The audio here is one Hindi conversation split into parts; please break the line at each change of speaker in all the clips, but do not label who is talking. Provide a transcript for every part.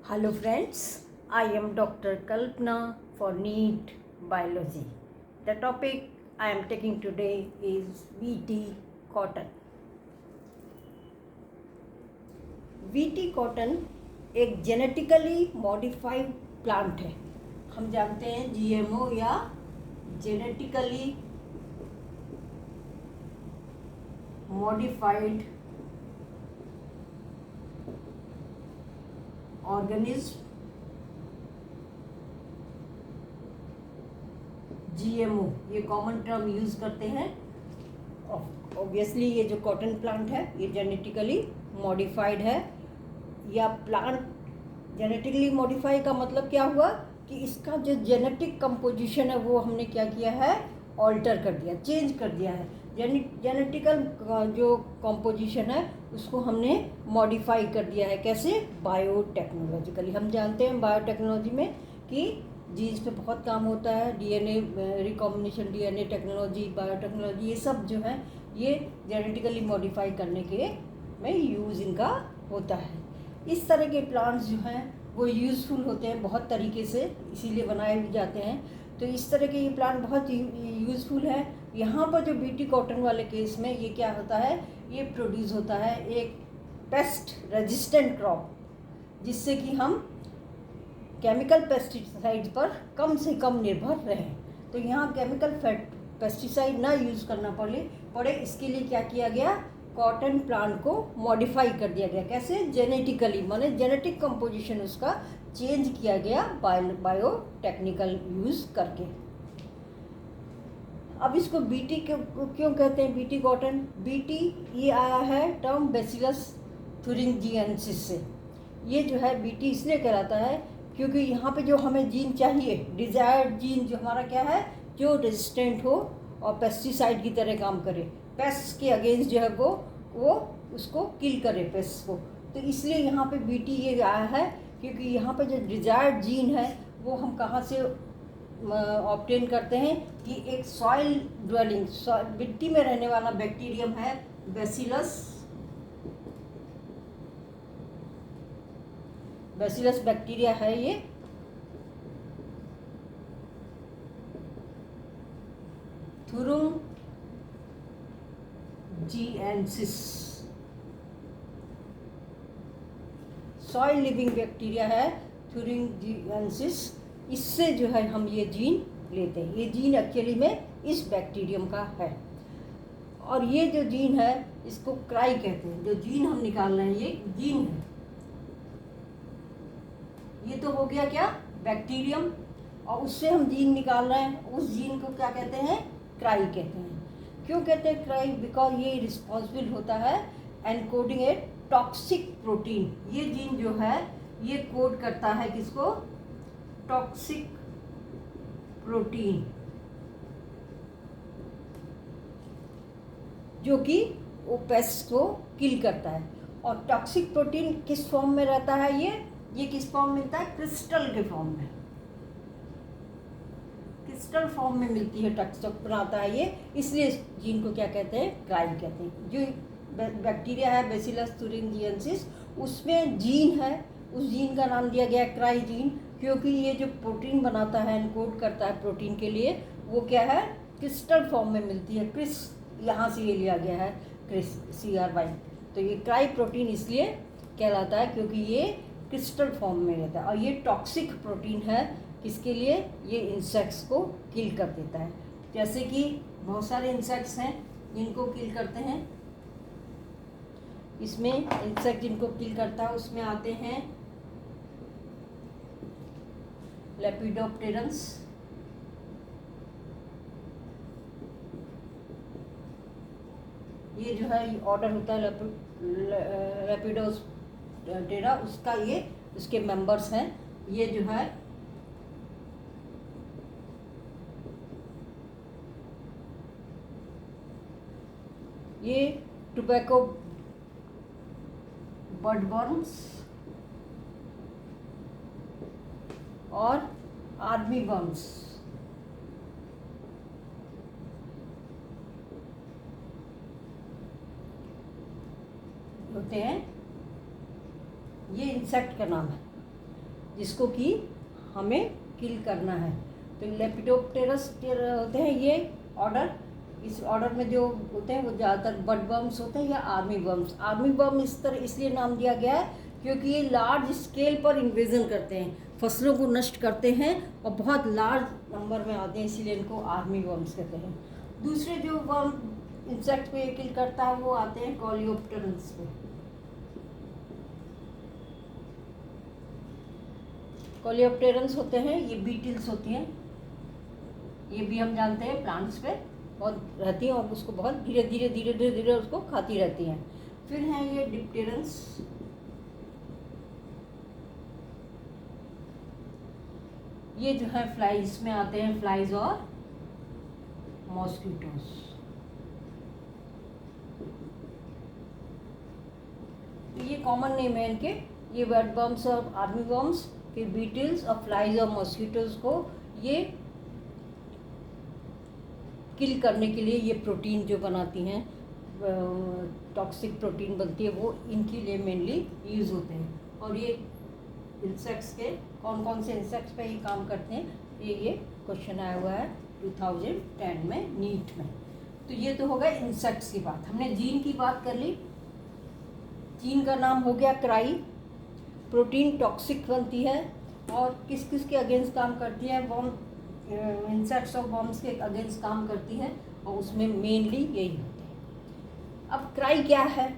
Hello friends, I am Dr. Kalpana for NEET Biology. The topic I am taking today is BT cotton. BT cotton एक जेनेटिकली मॉडिफाइड प्लांट है। हम जानते हैं GMO या जेनेटिकली मॉडिफाइड ऑर्गेनिज्म, GMO, ये कॉमन टर्म यूज़ करते हैं। ऑब्वियसली ये जो कॉटन प्लांट है ये जेनेटिकली मॉडिफाइड है। या प्लांट जेनेटिकली मॉडिफाई का मतलब क्या हुआ कि इसका जो जेनेटिक कंपोजिशन है वो हमने क्या किया है, ऑल्टर कर दिया, चेंज कर दिया है। जेनेटिकल जो कंपोजिशन है उसको हमने मॉडिफाई कर दिया है। कैसे? बायोटेक्नोलॉजिकली। हम जानते हैं बायोटेक्नोलॉजी में कि जीन्स पे बहुत काम होता है, DNA recombination, DNA technology, biotechnology, ये सब जो है ये जेनेटिकली मॉडिफाई करने के में यूज़ इनका होता है। इस तरह के प्लांट्स जो हैं वो यूज़फुल होते हैं बहुत तरीके से, इसीलिए बनाए भी जाते हैं। तो इस तरह के ये प्लांट बहुत यूज़फुल है। यहाँ पर जो बीटी कॉटन वाले केस में ये क्या होता है, ये प्रोड्यूस होता है एक पेस्ट रेजिस्टेंट क्रॉप, जिससे कि हम केमिकल पेस्टिसाइड पर कम से कम निर्भर रहें। तो यहाँ केमिकल पेस्टिसाइड ना यूज़ करना पड़े इसके लिए क्या किया गया, कॉटन प्लांट को मॉडिफाई कर दिया गया। कैसे? जेनेटिकली, माने जेनेटिक कंपोजिशन उसका चेंज किया गया बायोटेक्निकल यूज़ करके। अब इसको बीटी क्यों कहते हैं, बीटी कॉटन? बीटी ये आया है टर्म बेसिलस थुरिंजिएंसिस से। ये जो है बीटी इसलिए कहलाता है क्योंकि यहाँ पे जो हमें जीन चाहिए, डिज़ायर्ड जीन जो हमारा क्या है, जो रेजिस्टेंट हो और पेस्टिसाइड की तरह काम करे, पेस्ट के अगेंस्ट जो है वो उसको किल करे पेस्ट को। तो इसलिए यहाँ पे बीटी ये आया है क्योंकि यहाँ पे जो डिज़ायर्ड जीन है वो हम कहाँ से ऑब्टेन करते हैं कि एक सॉइल ड्वेलिंग, मिट्टी में रहने वाला बैक्टीरियम है बैसिलस बैक्टीरिया है ये। थुरिंजिएंसिस सॉइल लिविंग बैक्टीरिया है, थुरिंजिएंसिस। इससे जो है हम ये जीन लेते हैं। ये जीन एक्चुअली में इस बैक्टीरियम का है। और ये जो जीन है इसको क्राई कहते हैं। जो जीन हम निकाल रहे हैं ये जीन है। ये तो हो गया क्या, बैक्टीरियम, और उससे हम जीन निकाल रहे हैं, उस जीन को क्या कहते हैं, क्राई कहते हैं। क्यों कहते हैं क्राई? बिकॉज ये रिस्पॉन्सिबल होता है एनकोडिंग ए टॉक्सिक प्रोटीन। ये जीन जो है ये कोड करता है किसको, टॉक्सिक प्रोटीन, जो कि वो पेस्ट को किल करता है। और टॉक्सिक प्रोटीन किस फॉर्म में रहता है, ये किस फॉर्म में मिलता है, क्रिस्टल के फॉर्म में, क्रिस्टल फॉर्म में मिलती है, टॉक्सिक बनाता है ये। इसलिए इस जीन को क्या कहते हैं, क्राई कहते हैं। जो बैक्टीरिया है बेसिलस थुरिंजिएंसिस, उसमें जीन है, उस जीन का नाम दिया गया क्राई जीन, क्योंकि ये जो प्रोटीन बनाता है, एनकोड करता है प्रोटीन के लिए, वो क्या है, क्रिस्टल फॉर्म में मिलती है। क्रिस यहाँ से ये लिया गया है, क्रिस CRY। तो ये क्राई प्रोटीन इसलिए कहलाता है क्योंकि ये क्रिस्टल फॉर्म में रहता है। और ये टॉक्सिक प्रोटीन है, किसके लिए, ये इंसेक्ट्स को किल कर देता है। जैसे कि बहुत सारे इंसेक्ट्स हैं जिनको किल करते हैं। इसमें इंसेक्ट जिनको किल करता है उसमें आते हैं लेपिडोप्टेरन्स, ये जो है ऑर्डर होता है लेपिडोप्टेरा, उसका ये उसके मेंबर्स हैं। ये जो है ये टोबैको बडवर्म्स और आर्मी वर्म्स होते हैं। ये इंसेक्ट का नाम है। जिसको कि हमें किल करना है। तो लेपिडोप्टेरस होते हैं ये ऑर्डर। इस ऑर्डर में जो होते हैं वो ज़्यादातर बड वर्म्स होते हैं या आर्मी वर्म्स। आर्मी वर्म इस तरह इसलिए नाम दिया गया है क्योंकि ये लार्ज स्केल पर इन्वेजन करते हैं, फसलों को नष्ट करते हैं और बहुत लार्ज नंबर में आते हैं, इसीलिए इनको आर्मी वर्म्स कहते हैं। दूसरे जो वर्म इंसेक्ट पे किल करता है वो आते हैं कॉलियोप्टेरन्स पे। कॉलियोप्टेरन्स होते हैं ये बीटल्स होती हैं, ये भी हम जानते हैं प्लांट्स पे बहुत रहती हैं और उसको बहुत धीरे धीरे धीरे धीरे धीरे उसको खाती रहती हैं। फिर हैं ये डिप्टेरन्स, ये जो है फ्लाइज में आते हैं, फ्लाइज और मॉस्किटोस। तो ये कॉमन नेम है इनके, ये वेट वर्म्स और आर्मी वर्म्स, फिर बीटल्स और फ्लाइज और मॉस्किटोस को ये किल करने के लिए ये प्रोटीन जो बनाती हैं, टॉक्सिक प्रोटीन बनती है, वो इनके लिए मेनली यूज़ होते हैं। और ये इंसेक्ट्स के कौन कौन से इंसेक्ट्स पे ये काम करते हैं, ये क्वेश्चन आया हुआ है 2010 में नीट में। तो ये तो हो गया इंसेक्ट्स की बात। हमने जीन की बात कर ली। जीन का नाम हो गया क्राई। प्रोटीन टॉक्सिक बनती है और किस किस के अगेंस्ट काम करती है, वर्म, इंसेक्ट्स और वर्म्स के अगेंस्ट काम करती है और उसमें मेनली यही होते हैं। अब क्राई क्या है?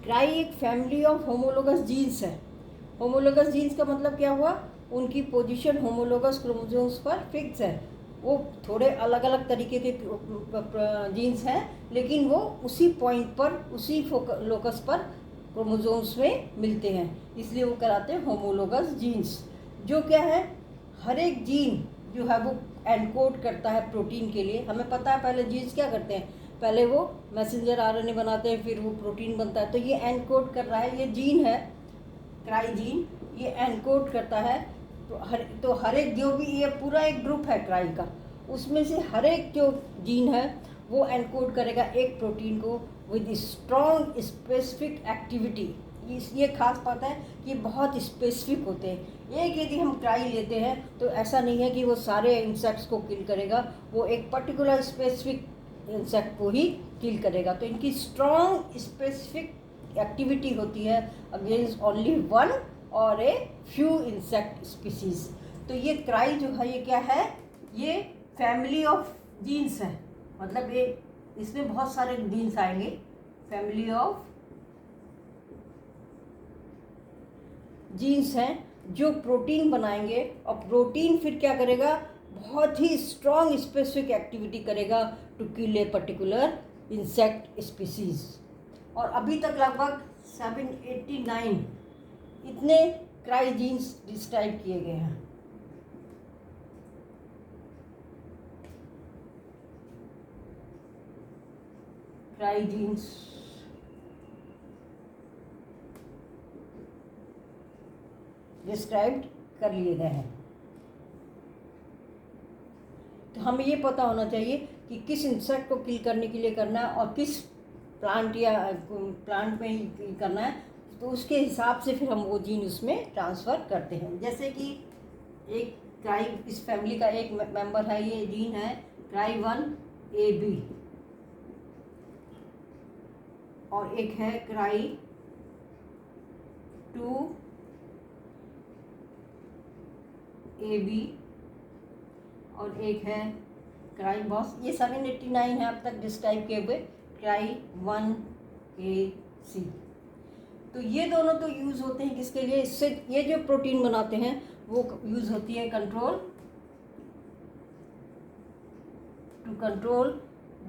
क्राई एक फैमिली ऑफ होमोलोगस जीन्स है। होमोलोगस जीन्स का मतलब क्या हुआ, उनकी पोजीशन होमोलोगस क्रोमोसोम्स पर फिक्स है। वो थोड़े अलग अलग तरीके के जीन्स हैं लेकिन वो उसी पॉइंट पर, उसी लोकस पर क्रोमोसोम्स में मिलते हैं, इसलिए वो कहलाते हैं होमोलोगस जीन्स। जो क्या है, हर एक जीन जो है वो एनकोड करता है प्रोटीन के लिए। हमें पता है पहले जीन्स क्या करते हैं, पहले वो मैसेंजर आरएनए बनाते हैं, फिर वो प्रोटीन बनता है। तो ये एनकोड कर रहा है, ये जीन है क्राई जीन, ये एनकोड करता है। तो हर एक जो भी ये पूरा एक ग्रुप है क्राई का, उसमें से हर एक जो जीन है वो एनकोड करेगा एक प्रोटीन को विद स्ट्रॉन्ग स्पेसिफिक एक्टिविटी। ये खास बात है कि बहुत स्पेसिफिक होते हैं। एक यदि हम क्राई लेते हैं तो ऐसा नहीं है कि वो सारे इंसेक्ट्स को किल करेगा, वो एक पर्टिकुलर स्पेसिफिक इंसेक्ट को ही किल करेगा। तो इनकी स्ट्रॉन्ग स्पेसिफिक एक्टिविटी होती है अगेंस्ट ओनली वन और ए फ्यू इंसेक्ट स्पीसीज। तो ये क्राई जो है ये क्या है, ये फैमिली ऑफ जीन्स है, मतलब ये इसमें बहुत सारे जीन्स आएंगे, फैमिली ऑफ जीन्स हैं जो प्रोटीन बनाएंगे और प्रोटीन फिर क्या करेगा, बहुत ही स्ट्रॉन्ग स्पेसिफिक एक्टिविटी करेगा to kill a particular insect species. और अभी तक लगभग 789 इतने क्राई जीन्स डिस्क्राइब किए गए हैं। क्राई जीन्स डिस्क्राइब्ड कर लिए गए हैं। तो हमें ये पता होना चाहिए कि किस इंसेक्ट को किल करने के लिए करना है और किस प्लांट में ही करना है, तो उसके हिसाब से फिर हम वो जीन उसमें ट्रांसफ़र करते हैं। जैसे कि एक क्राई, इस फैमिली का एक मेंबर है, ये जीन है क्राई 1AB और एक है क्राई 2AB और एक है क्राई बॉस। ये 789 है अब तक डिस्क्राइब किए हुए क्राई 1AC। तो ये दोनों तो यूज़ होते हैं किसके लिए, इससे ये जो प्रोटीन बनाते हैं वो यूज़ होती है to control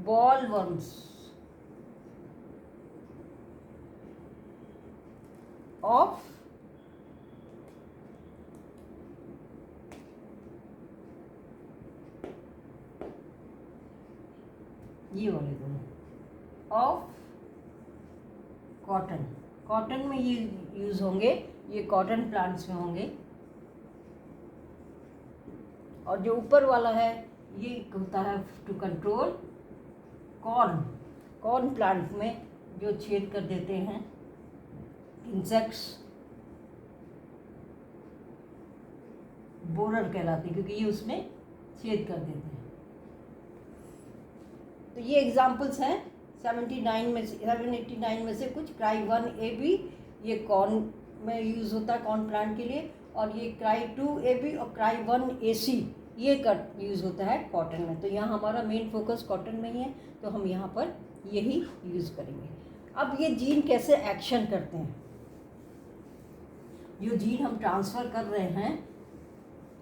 bollworms of ये वाले दोनों ऑफ कॉटन। कॉटन में ये यूज़ होंगे, ये कॉटन प्लांट्स में होंगे। और जो ऊपर वाला है ये होता है टू कंट्रोल कॉर्न प्लांट में जो छेद कर देते हैं इंसेक्ट्स बोरर कहलाते हैं, क्योंकि ये उसमें छेद कर देते हैं। तो ये एग्जाम्पल्स हैं 789 में से कुछ। क्राई 1AB ये कॉर्न में यूज़ होता है, कॉर्न प्लांट के लिए, और ये क्राई 2AB और क्राई 1AC ये कट यूज़ होता है कॉटन में। तो यहाँ हमारा मेन फोकस कॉटन में ही है, तो हम यहाँ पर यही यूज़ करेंगे। अब ये जीन कैसे एक्शन करते हैं, जो जीन हम ट्रांसफ़र कर रहे हैं,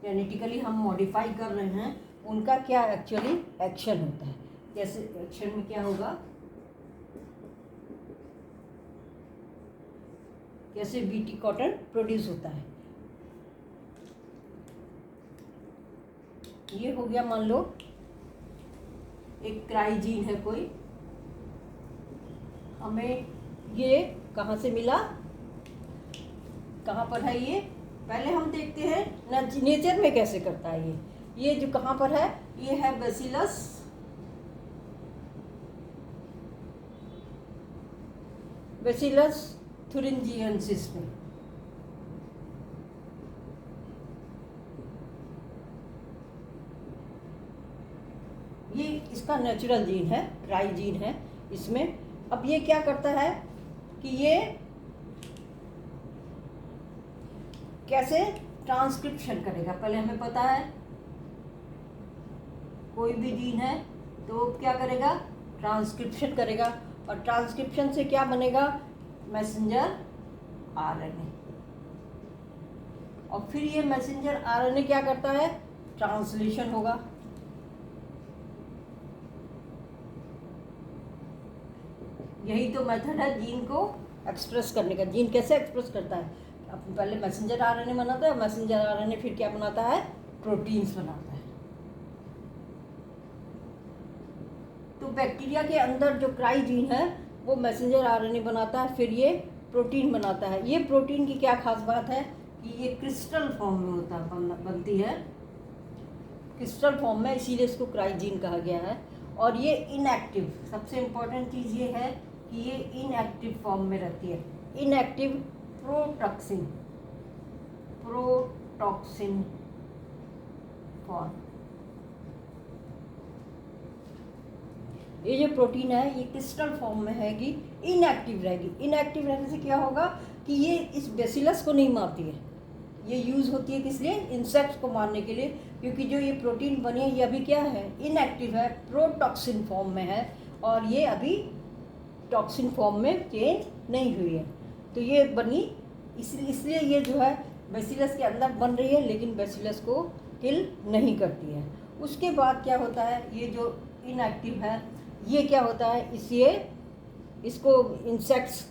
जेनेटिकली हम मॉडिफाई कर रहे हैं, उनका क्या एक्चुअली एक्शन होता है। जैसे एक्शन में क्या होगा, कैसे बीटी कॉटन प्रोड्यूस होता है। ये हो गया, मान लो एक क्राई जीन है कोई, हमें ये कहाँ से मिला, कहाँ पर है ये, पहले हम देखते हैं नेचर में कैसे करता है ये जो कहाँ पर है, ये है बेसिलस थुरिंजिएंसिस में। ये इसका नेचुरल जीन है, क्राई जीन है इसमें। अब ये क्या करता है कि ये कैसे ट्रांसक्रिप्शन करेगा, पहले हमें पता है कोई भी जीन है तो क्या करेगा, ट्रांसक्रिप्शन करेगा, और ट्रांसक्रिप्शन से क्या बनेगा, मैसेंजर आरएनए, और फिर ये मैसेंजर आरएनए क्या करता है, ट्रांसलेशन होगा। यही तो मेथड है जीन को एक्सप्रेस करने का। जीन कैसे एक्सप्रेस करता है, अब पहले मैसेंजर आरएनए बनाता है, मैसेंजर आरएनए फिर क्या बनाता है, प्रोटीन्स बनाता है। तो बैक्टीरिया के अंदर जो क्राई जीन है वो मैसेंजर आरएनए बनाता है, फिर ये प्रोटीन बनाता है। ये प्रोटीन की क्या खास बात है कि ये क्रिस्टल फॉर्म में होता है, बनती है क्रिस्टल फॉर्म में, इसीलिए इसको क्राई जीन कहा गया है। और ये इनएक्टिव, सबसे इम्पोर्टेंट चीज़ ये है कि ये इनएक्टिव फॉर्म में रहती है। Inactive protoxin form. ये जो प्रोटीन है ये क्रिस्टल फॉर्म में है कि इनएक्टिव रहेगी। इनएक्टिव रहने से क्या होगा कि ये इस बेसिलस को नहीं मारती है। ये यूज़ होती है किस लिए, इंसेक्ट्स को मारने के लिए, क्योंकि जो ये प्रोटीन बनी है ये अभी क्या है, इनएक्टिव है, प्रोटॉक्सिन फॉर्म में है, और ये अभी टॉक्सिन फॉर्म में चेंज नहीं हुई है। तो ये बनी इसलिए ये जो है बेसिलस के अंदर बन रही है, लेकिन बेसिलस को किल नहीं करती है। उसके बाद क्या होता है, ये जो इनएक्टिव है ये क्या होता है, इसको इंसेक्ट्स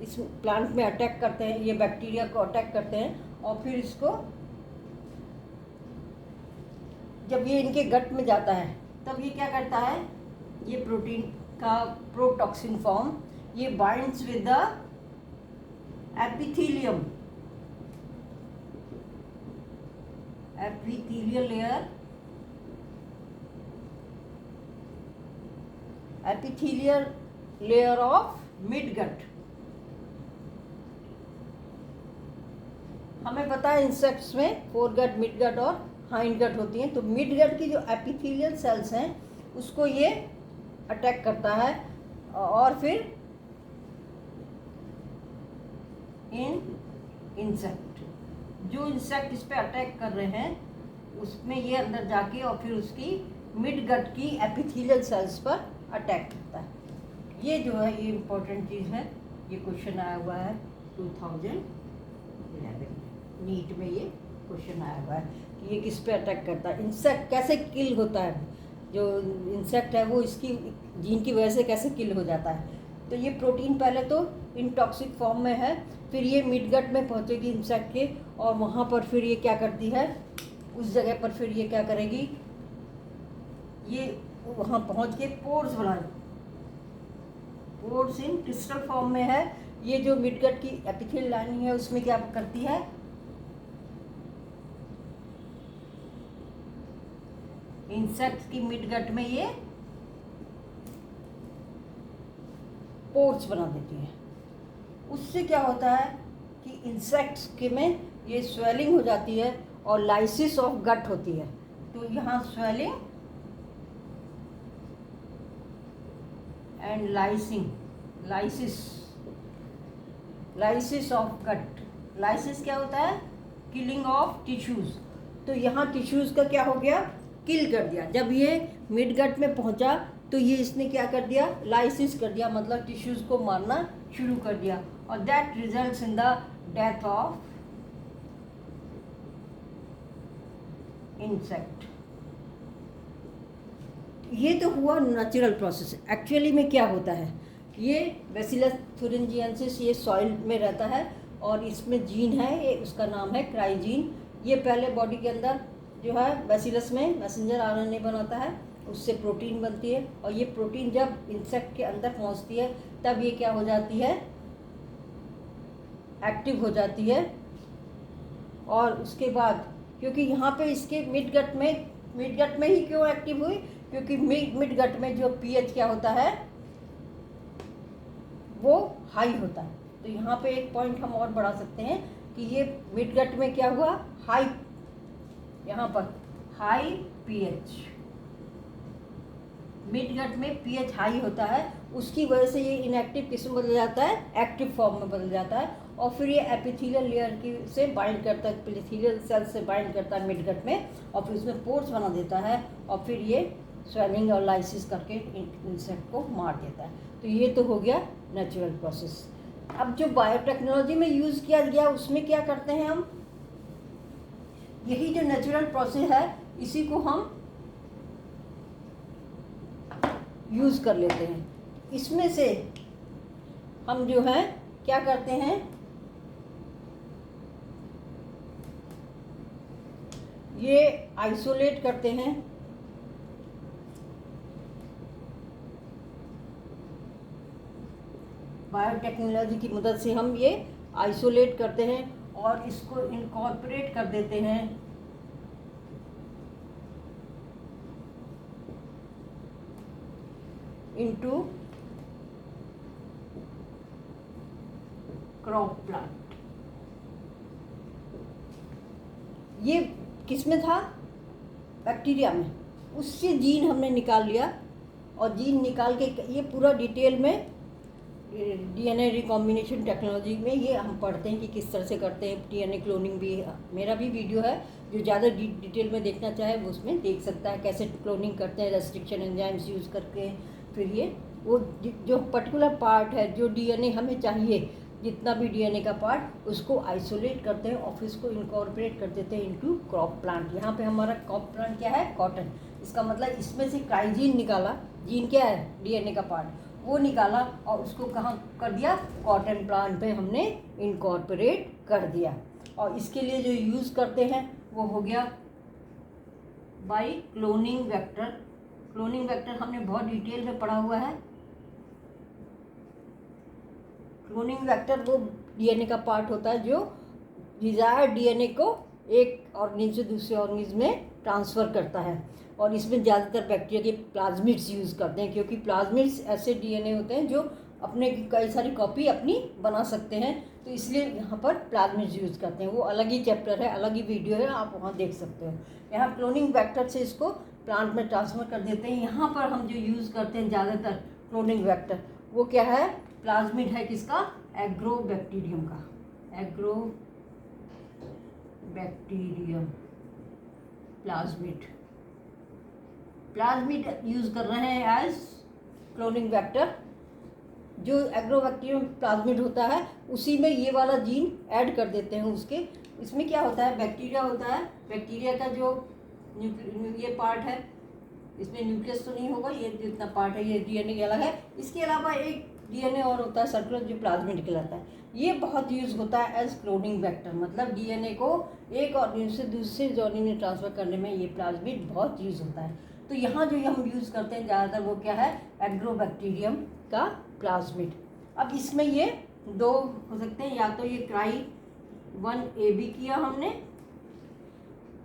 इस प्लांट में अटैक करते हैं, ये बैक्टीरिया को अटैक करते हैं, और फिर इसको जब ये इनके गट में जाता है तब ये क्या करता है, ये प्रोटीन का प्रोटॉक्सिन फॉर्म ये binds with the epithelial layer of midgut. हमें पता है इंसेक्ट्स में फोरगट, मिडगट और हाइंडगट होती हैं। तो मिडगट की जो एपिथेलियल सेल्स हैं उसको ये अटैक करता है, और फिर इंसेक्ट जो इंसेक्ट इस पे अटैक कर रहे हैं उसमें ये अंदर जाके और फिर उसकी मिडगट की एपिथेलियल सेल्स पर अटैक करता है। ये जो है ये इम्पोर्टेंट चीज़ है, ये क्वेश्चन आया हुआ है 2011 नीट में, ये क्वेश्चन आया हुआ है कि ये किस पे अटैक करता है, इंसेक्ट कैसे किल होता है, जो इंसेक्ट है वो इसकी जीन की वजह से कैसे किल हो जाता है। तो ये प्रोटीन पहले तो इनटॉक्सिक फॉर्म में है, फिर ये मिडगट में पहुंचेगी इंसेक्ट के, और वहाँ पर फिर ये क्या करती है, उस जगह पर फिर ये क्या करेगी, ये वहाँ पहुँच के पोर्स बनाएगी। पोर्स इन क्रिस्टल फॉर्म में है। ये जो मिडगट की एपिथेलियल लाइनिंग है उसमें क्या करती है, इंसेक्ट की मिडगट में ये पोर्स बना देती है। उससे क्या होता है कि इंसेक्ट्स के में ये स्वेलिंग हो जाती है और लाइसिस ऑफ गट होती है। तो यहाँ swelling and lysis of gut. Lysis क्या होता है? Killing of tissues. तो यहाँ टिश्यूज का क्या हो गया? किल कर दिया। जब ये मिड गट में पहुँचा तो ये इसने क्या कर दिया? लाइसिस कर दिया, मतलब टिश्यूज को मारना शुरू कर दिया, और that results in the death of insect. ये तो हुआ नेचुरल प्रोसेस। एक्चुअली में क्या होता है? ये बैसिलस थुरिंजिएंसिस ये सॉइल में रहता है और इसमें जीन है, ये उसका नाम है क्राइजीन। ये पहले बॉडी के अंदर जो है बैसिलस में मैसेंजर आरएनए बनाता है, उससे प्रोटीन बनती है, और ये प्रोटीन जब इंसेक्ट के अंदर पहुंचती है तब ये क्या हो जाती है? एक्टिव हो जाती है। और उसके बाद क्योंकि यहाँ पे इसके मिड गट में ही क्यों एक्टिव हुई? क्योंकि मिड गट में जो पीएच क्या होता है वो हाई होता है। तो यहाँ पे एक पॉइंट हम और बढ़ा सकते हैं कि ये मिड गट में क्या हुआ? हाई, यहाँ पर हाई पीएच। मिड गट में पीएच हाई होता है, उसकी वजह से ये इनएक्टिव किस में बदल जाता है? एक्टिव फॉर्म में बदल जाता है, और फिर ये एपिथेलियल लेयर की से बाइंड करता है, एपिथेलियल सेल से बाइंड करता है मिड गट में, और फिर उसमें पोर्स बना देता है, और फिर ये स्वेलिंग और लाइसिस करके इंसेक्ट को मार देता है। तो ये तो हो गया नेचुरल प्रोसेस। अब जो बायोटेक्नोलॉजी में यूज़ किया गया उसमें क्या करते हैं हम? यही जो नेचुरल प्रोसेस है इसी को हम यूज़ कर लेते हैं। इसमें से हम जो है क्या करते हैं? ये आइसोलेट करते हैं, बायोटेक्नोलॉजी की मदद से हम ये आइसोलेट करते हैं और इसको इनकॉर्पोरेट कर देते हैं इनटू क्रॉप प्लांट। ये किस में था? बैक्टीरिया में। उससे जीन हमने निकाल लिया, और जीन निकाल के ये पूरा डिटेल में डीएनए रिकॉम्बिनेशन टेक्नोलॉजी में ये हम पढ़ते हैं कि किस तरह से करते हैं। डीएनए क्लोनिंग भी मेरा भी वीडियो है, जो ज़्यादा डिटेल में देखना चाहे वो उसमें देख सकता है, कैसे क्लोनिंग करते हैं रेस्ट्रिक्शन एंजाइम्स यूज़ करके। फिर ये वो जो पर्टिकुलर पार्ट है जो डीएनए हमें चाहिए, जितना भी डीएनए का पार्ट, उसको आइसोलेट करते हैं और फिर उसको इनकॉर्पोरेट कर देते हैं इनटू क्रॉप प्लांट। यहाँ पे हमारा क्रॉप प्लांट क्या है? कॉटन। इसका मतलब इसमें से क्राइजीन निकाला, जीन क्या है? डीएनए का पार्ट, वो निकाला और उसको कहाँ कर दिया? कॉटन प्लांट पे हमने इनकॉर्पोरेट कर दिया। और इसके लिए जो यूज़ करते हैं वो हो गया by cloning vector. Cloning vector हमने बहुत डिटेल में पढ़ा हुआ है। क्लोनिंग वेक्टर वो डीएनए का पार्ट होता है जो डिजायर्ड डीएनए को एक ऑर्गेनिज्म से दूसरे ऑर्गेनिज्म में ट्रांसफ़र करता है, और इसमें ज़्यादातर बैक्टीरिया के प्लाज्मिड्स यूज़ करते हैं, क्योंकि प्लाज्मिड्स ऐसे डीएनए होते हैं जो अपने कई सारी कॉपी अपनी बना सकते हैं, तो इसलिए यहाँ पर प्लाज्मिड्स यूज़ करते हैं। वो अलग ही चैप्टर है, अलग ही वीडियो है, आप वहाँ देख सकते हो। यहाँ क्लोनिंग वेक्टर से इसको प्लांट में ट्रांसफ़र कर देते हैं। यहाँ पर हम जो यूज़ करते हैं ज़्यादातर क्लोनिंग वेक्टर, वो क्या है? प्लाज्मिड है किसका? एग्रोबैक्टीरियम का। एग्रोबैक्टीरियम प्लाज्मिड यूज़ कर रहे हैं एज क्लोनिंग वेक्टर। जो एग्रोबैक्टीरियम प्लाज्मिड होता है उसी में ये वाला जीन ऐड कर देते हैं उसके। इसमें क्या होता है? बैक्टीरिया होता है, बैक्टीरिया का जो ये पार्ट है, इसमें न्यूक्लियस तो नहीं होगा, ये जितना पार्ट है ये डीएनए अलग है। इसके अलावा एक डीएनए और होता है सर्कुलर, जो प्लाज्मिड कहलाता है। ये बहुत यूज़ होता है एज क्लोनिंग वेक्टर, मतलब डीएनए को एक ऑर्गेनिज्म से दूसरे ऑर्गेनिज्म में ट्रांसफ़र करने में ये प्लाज्मिड बहुत यूज़ होता है। तो यहाँ जो हम यूज़ करते हैं ज़्यादातर वो क्या है? एग्रोबैक्टीरियम का प्लाज्मिड। अब इसमें ये दो हो सकते हैं, या तो ये क्राई 1AB किया हमने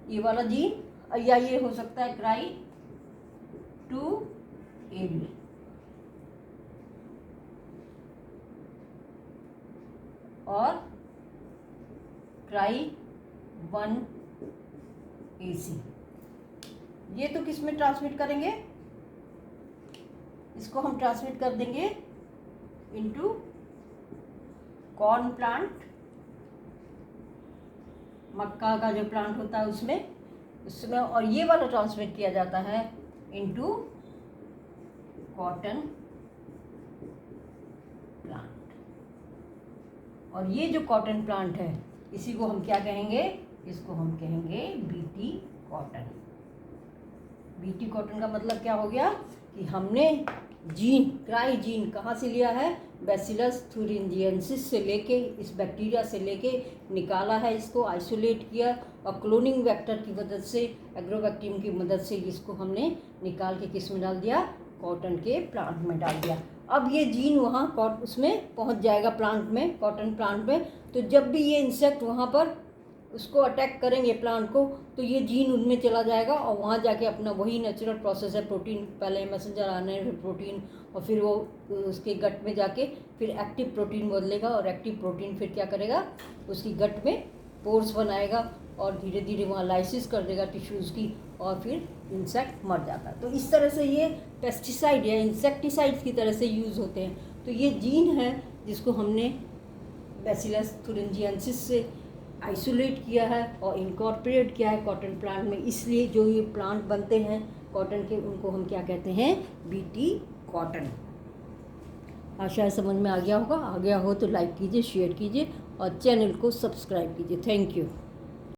ये वाला जीन, या ये हो सकता है क्राई 2AB। और ट्राई 1AC। ये तो किस में ट्रांसमिट करेंगे, इसको हम ट्रांसमिट कर देंगे इनटू कॉर्न प्लांट, मक्का का जो प्लांट होता है उसमें, और ये वाला ट्रांसमिट किया जाता है इनटू कॉटन प्लांट। और ये जो कॉटन प्लांट है इसी को हम क्या कहेंगे, इसको हम कहेंगे बीटी कॉटन। बीटी कॉटन का मतलब क्या हो गया कि हमने जीन, क्राई जीन कहाँ से लिया है, बैसिलस थुरिंजिएंसिस से लेके, इस बैक्टीरिया से लेके निकाला है, इसको आइसोलेट किया और क्लोनिंग वेक्टर की मदद से, एग्रोबैक्टीरियम की मदद से इसको हमने निकाल के किस में डाल दिया, कॉटन के प्लांट में डाल दिया। अब ये जीन वहाँ उसमें पहुँच जाएगा प्लांट में, कॉटन प्लांट में। तो जब भी ये इंसेक्ट वहाँ पर उसको अटैक करेंगे प्लांट को, तो ये जीन उनमें चला जाएगा और वहाँ जाके अपना वही नेचुरल प्रोसेस है, प्रोटीन पहले मैसेंजर आने, फिर प्रोटीन, और फिर वो उसके गट में जाके फिर एक्टिव प्रोटीन बदलेगा, और एक्टिव प्रोटीन फिर क्या करेगा, उसकी गट में पोर्स बनाएगा और धीरे धीरे वहाँ लाइसिस कर देगा टिश्यूज़ की, और फिर इंसेक्ट मर जाता है। तो इस तरह से ये पेस्टिसाइड या इंसेक्टिसाइड्स की तरह से यूज़ होते हैं। तो ये जीन है जिसको हमने बैसिलस थुरिंजिएंसिस से आइसोलेट किया है और इनकॉर्पोरेट किया है कॉटन प्लांट में। इसलिए जो ये प्लांट बनते हैं कॉटन के, उनको हम क्या कहते हैं, बीटी कॉटन। आशा है समझ में आ गया होगा। आ गया हो तो लाइक कीजिए, शेयर कीजिए और चैनल को सब्सक्राइब कीजिए। Thank you.